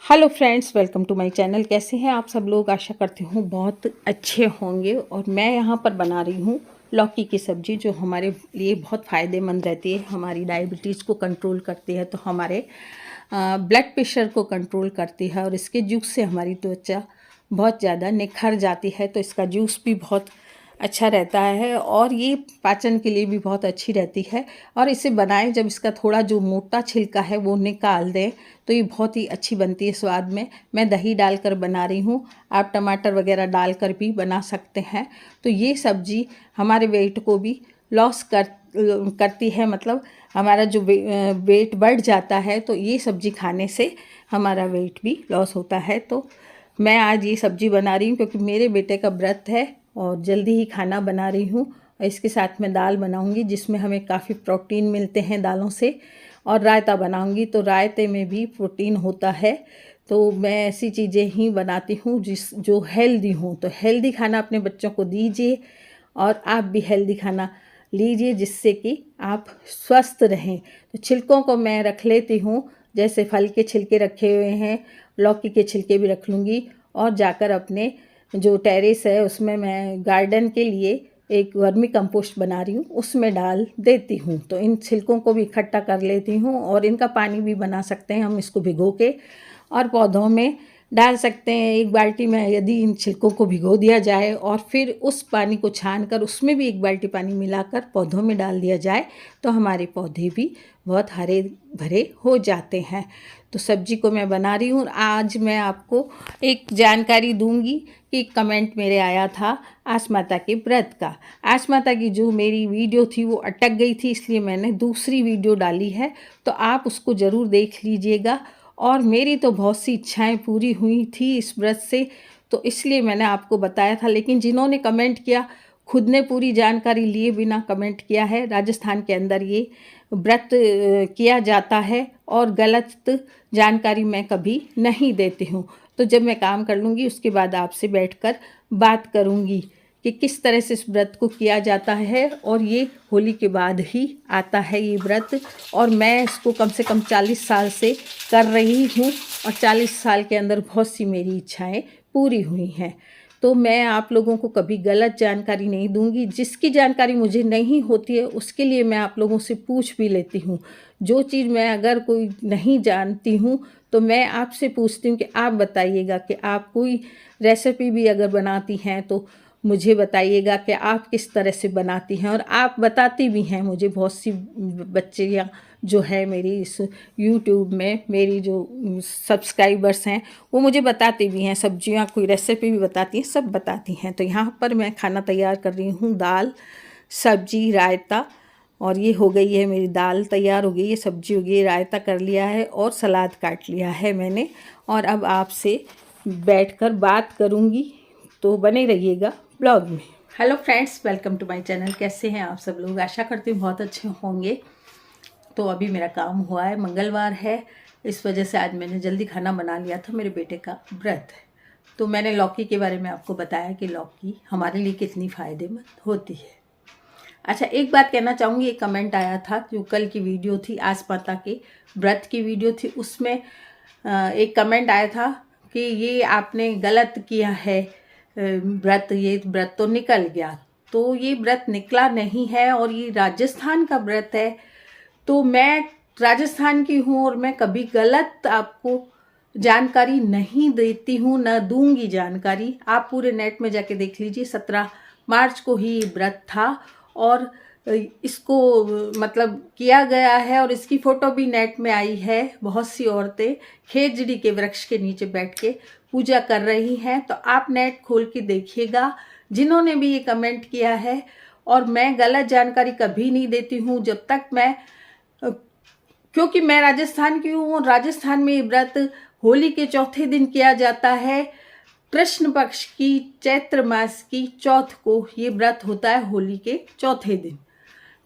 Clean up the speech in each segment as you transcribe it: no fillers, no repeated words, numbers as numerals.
Hello friends, welcome to my channel. कैसे हैं आप सब लोग? आशा करती हूँ बहुत अच्छे होंगे। और मैं यहाँ पर बना रही हूँ लौकी की सब्ज़ी, जो हमारे लिए बहुत फ़ायदेमंद रहती है। हमारी डायबिटीज़ को कंट्रोल करती है, तो हमारे ब्लड प्रेशर को कंट्रोल करती है, और इसके जूस से हमारी त्वचा बहुत ज़्यादा निखर जाती है। तो इसका जूस भी बहुत अच्छा रहता है, और ये पाचन के लिए भी बहुत अच्छी रहती है। और इसे बनाएं जब इसका थोड़ा जो मोटा छिलका है वो निकाल दें, तो ये बहुत ही अच्छी बनती है स्वाद में। मैं दही डालकर बना रही हूँ, आप टमाटर वगैरह डालकर भी बना सकते हैं। तो ये सब्ज़ी हमारे वेट को भी लॉस करती है, मतलब हमारा जो वेट बढ़ जाता है, तो ये सब्ज़ी खाने से हमारा वेट भी लॉस होता है। तो मैं आज ये सब्ज़ी बना रही हूँ क्योंकि मेरे बेटे का व्रत है, और जल्दी ही खाना बना रही हूँ। और इसके साथ मैं दाल बनाऊँगी, जिसमें हमें काफ़ी प्रोटीन मिलते हैं दालों से। और रायता बनाऊँगी, तो रायते में भी प्रोटीन होता है। तो मैं ऐसी चीज़ें ही बनाती हूँ जो हेल्दी हों। तो हेल्दी खाना अपने बच्चों को दीजिए, और आप भी हेल्दी खाना लीजिए, जिससे कि आप स्वस्थ रहें। तो छिलकों को मैं रख लेती हूँ, जैसे फल के छिलके रखे हुए हैं, लौकी के छिलके भी रख लूँगी। और जाकर अपने जो टेरेस है उसमें मैं गार्डन के लिए एक वर्मी कंपोस्ट बना रही हूँ, उसमें डाल देती हूँ। तो इन छिलकों को भी इकट्ठा कर लेती हूँ, और इनका पानी भी बना सकते हैं हम इसको भिगो के, और पौधों में डाल सकते हैं। एक बाल्टी में यदि इन छिलकों को भिगो दिया जाए, और फिर उस पानी को छान कर उसमें भी एक बाल्टी पानी मिलाकर पौधों में डाल दिया जाए, तो हमारे पौधे भी बहुत हरे भरे हो जाते हैं। तो सब्जी को मैं बना रही हूँ। आज मैं आपको एक जानकारी दूंगी कि कमेंट मेरे आया था आस माता के व्रत का। आस माता की जो मेरी वीडियो थी वो अटक गई थी, इसलिए मैंने दूसरी वीडियो डाली है, तो आप उसको ज़रूर देख लीजिएगा। और मेरी तो बहुत सी इच्छाएं पूरी हुई थी इस व्रत से, तो इसलिए मैंने आपको बताया था। लेकिन जिन्होंने कमेंट किया, खुद ने पूरी जानकारी लिए बिना कमेंट किया है। राजस्थान के अंदर ये व्रत किया जाता है, और गलत जानकारी मैं कभी नहीं देती हूँ। तो जब मैं काम कर लूँगी उसके बाद आपसे बैठकर बात करूँगी कि किस तरह से इस व्रत को किया जाता है। और ये होली के बाद ही आता है ये व्रत, और मैं इसको कम से कम 40 साल से कर रही हूँ, और 40 साल के अंदर बहुत सी मेरी इच्छाएं पूरी हुई हैं। तो मैं आप लोगों को कभी गलत जानकारी नहीं दूंगी। जिसकी जानकारी मुझे नहीं होती है उसके लिए मैं आप लोगों से पूछ भी लेती हूँ। जो चीज़ मैं अगर कोई नहीं जानती हूँ, तो मैं आपसे पूछती हूँ कि आप बताइएगा, कि आप कोई रेसिपी भी अगर बनाती हैं तो मुझे बताइएगा कि आप किस तरह से बनाती हैं। और आप बताती भी हैं मुझे। बहुत सी बच्चियाँ जो है मेरी इस यूट्यूब में, मेरी जो सब्सक्राइबर्स हैं, वो मुझे बताती भी हैं, सब्जियाँ कोई रेसिपी भी बताती हैं, सब बताती हैं। तो यहाँ पर मैं खाना तैयार कर रही हूँ, दाल, सब्जी, रायता। और ये हो गई है मेरी दाल तैयार हो गई है, सब्जी हो गई है, रायता कर लिया है, और सलाद काट लिया है मैंने। और अब आपसे बैठकर बात करूँगी, तो बने रहिएगा ब्लॉग में। Hello friends, welcome to my channel. कैसे हैं आप सब लोग? आशा करती हूँ बहुत अच्छे होंगे। तो अभी मेरा काम हुआ है, मंगलवार है, इस वजह से आज मैंने जल्दी खाना बना लिया था। मेरे बेटे का व्रत है, तो मैंने लौकी के बारे में आपको बताया कि लौकी हमारे लिए कितनी फ़ायदेमंद होती है। अच्छा, एक बात कहना चाहूँगी। एक कमेंट आया था, जो कल की वीडियो थी, आस माता के व्रत की वीडियो थी, उसमें एक कमेंट आया था कि ये आपने गलत किया है व्रत, ये व्रत तो निकल गया। तो ये व्रत निकला नहीं है, और ये राजस्थान का व्रत है। तो मैं राजस्थान की हूँ, और मैं कभी गलत आपको जानकारी नहीं देती हूँ, ना दूंगी जानकारी। आप पूरे नेट में जाके देख लीजिए। 17 मार्च को ही व्रत था, और इसको मतलब किया गया है, और इसकी फ़ोटो भी नेट में आई है। बहुत सी औरतें खेजड़ी के वृक्ष के नीचे बैठ के पूजा कर रही हैं। तो आप नेट खोल के देखिएगा, जिन्होंने भी ये कमेंट किया है। और मैं गलत जानकारी कभी नहीं देती हूँ, जब तक मैं, क्योंकि मैं राजस्थान की हूँ, और राजस्थान में ये व्रत होली के चौथे दिन किया जाता है। कृष्ण पक्ष की चैत्र मास की चौथ को ये व्रत होता है, होली के चौथे दिन।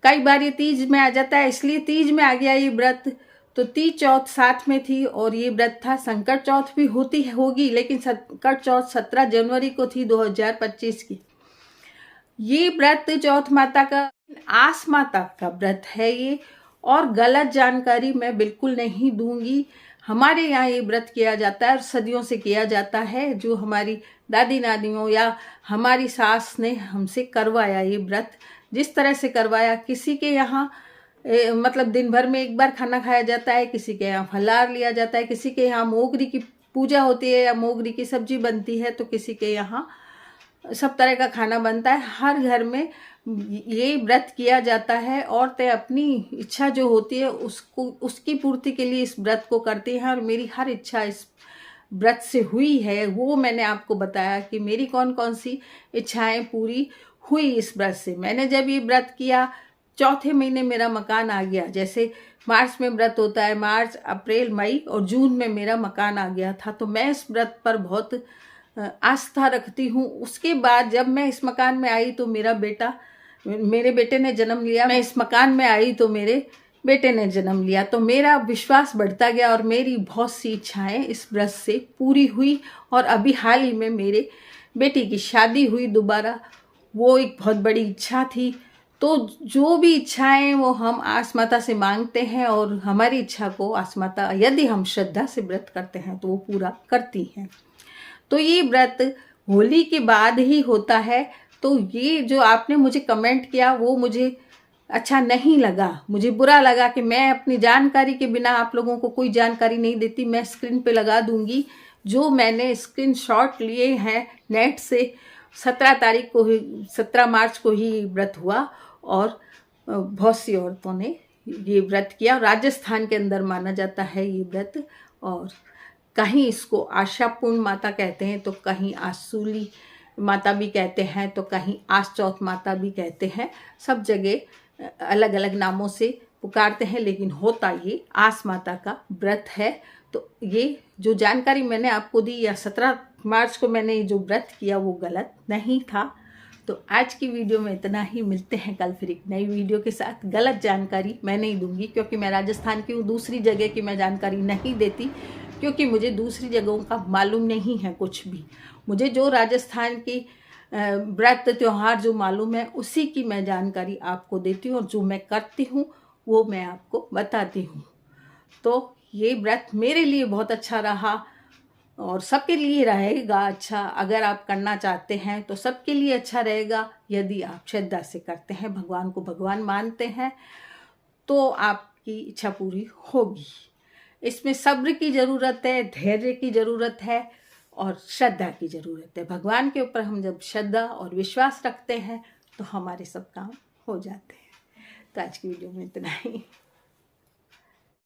कई बार ये तीज में आ जाता है, इसलिए तीज में आ गया ये व्रत। तो तीज चौथ साथ में थी, और ये व्रत था। संकट चौथ भी होगी, लेकिन संकट चौथ 17 जनवरी को थी 2025 की। ये व्रत चौथ माता का, आस माता का व्रत है ये। और गलत जानकारी मैं बिल्कुल नहीं दूंगी। हमारे यहाँ ये व्रत किया जाता है और सदियों से किया जाता है, जो हमारी दादी नानियों या हमारी सास ने हमसे करवाया। ये व्रत जिस तरह से करवाया, किसी के यहाँ मतलब दिन भर में एक बार खाना खाया जाता है, किसी के यहाँ फलाहार लिया जाता है, किसी के यहाँ मोगरी की पूजा होती है या मोगरी की सब्जी बनती है, तो किसी के यहाँ सब तरह का खाना बनता है। हर घर में ये व्रत किया जाता है। औरतें अपनी इच्छा जो होती है उसकी पूर्ति के लिए इस व्रत को करती हैं, और मेरी हर इच्छा इस व्रत से हुई है। वो मैंने आपको बताया कि मेरी कौन कौन सी इच्छाएं पूरी हुई इस व्रत से। मैंने जब ये व्रत किया, चौथे महीने मेरा मकान आ गया। जैसे मार्च में व्रत होता है, मार्च, अप्रैल, मई और जून में मेरा मकान आ गया था। तो मैं इस व्रत पर बहुत आस्था रखती हूँ। उसके बाद जब मैं इस मकान में आई तो मेरे बेटे ने जन्म लिया। मैं इस मकान में आई तो मेरे बेटे ने जन्म लिया। तो मेरा विश्वास बढ़ता गया और मेरी बहुत सी इच्छाएं इस व्रत से पूरी हुई। और अभी हाल ही में मेरे बेटी की शादी हुई दोबारा। वो एक बहुत बड़ी इच्छा थी। तो जो भी इच्छाएं वो हम आस माता से मांगते हैं, और हमारी इच्छा को आस माता यदि हम श्रद्धा से व्रत करते हैं तो वो पूरा करती हैं। तो ये व्रत होली के बाद ही होता है। तो ये जो आपने मुझे कमेंट किया वो मुझे अच्छा नहीं लगा, मुझे बुरा लगा कि मैं अपनी जानकारी के बिना आप लोगों को कोई जानकारी नहीं देती। मैं स्क्रीन पे लगा दूंगी जो मैंने स्क्रीनशॉट लिए हैं नेट से। 17 मार्च को ही व्रत हुआ और बहुत सी औरतों ने ये व्रत किया। राजस्थान के अंदर माना जाता है ये व्रत, और कहीं इसको आशापूर्ण माता कहते हैं, तो कहीं आसूली माता भी कहते हैं, तो कहीं आस चौथ माता भी कहते हैं। सब जगह अलग अलग नामों से पुकारते हैं, लेकिन होता ये आस माता का व्रत है। तो ये जो जानकारी मैंने आपको दी, या 17 मार्च को मैंने जो व्रत किया वो गलत नहीं था। तो आज की वीडियो में इतना ही। मिलते हैं कल फिर एक नई वीडियो के साथ। गलत जानकारी मैं नहीं दूंगी, क्योंकि मैं राजस्थान की हूँ। दूसरी जगह की मैं जानकारी नहीं देती, क्योंकि मुझे दूसरी जगहों का मालूम नहीं है कुछ भी। मुझे जो राजस्थान की व्रत त्यौहार जो मालूम है उसी की मैं जानकारी आपको देती हूँ, और जो मैं करती हूँ वो मैं आपको बताती हूँ। तो ये व्रत मेरे लिए बहुत अच्छा रहा और सबके लिए रहेगा अच्छा। अगर आप करना चाहते हैं तो सबके लिए अच्छा रहेगा। यदि आप श्रद्धा से करते हैं, भगवान को भगवान मानते हैं, तो आपकी इच्छा पूरी होगी। इसमें सब्र की ज़रूरत है, धैर्य की ज़रूरत है और श्रद्धा की ज़रूरत है। भगवान के ऊपर हम जब श्रद्धा और विश्वास रखते हैं तो हमारे सब काम हो जाते हैं। तो आज की वीडियो में इतना ही।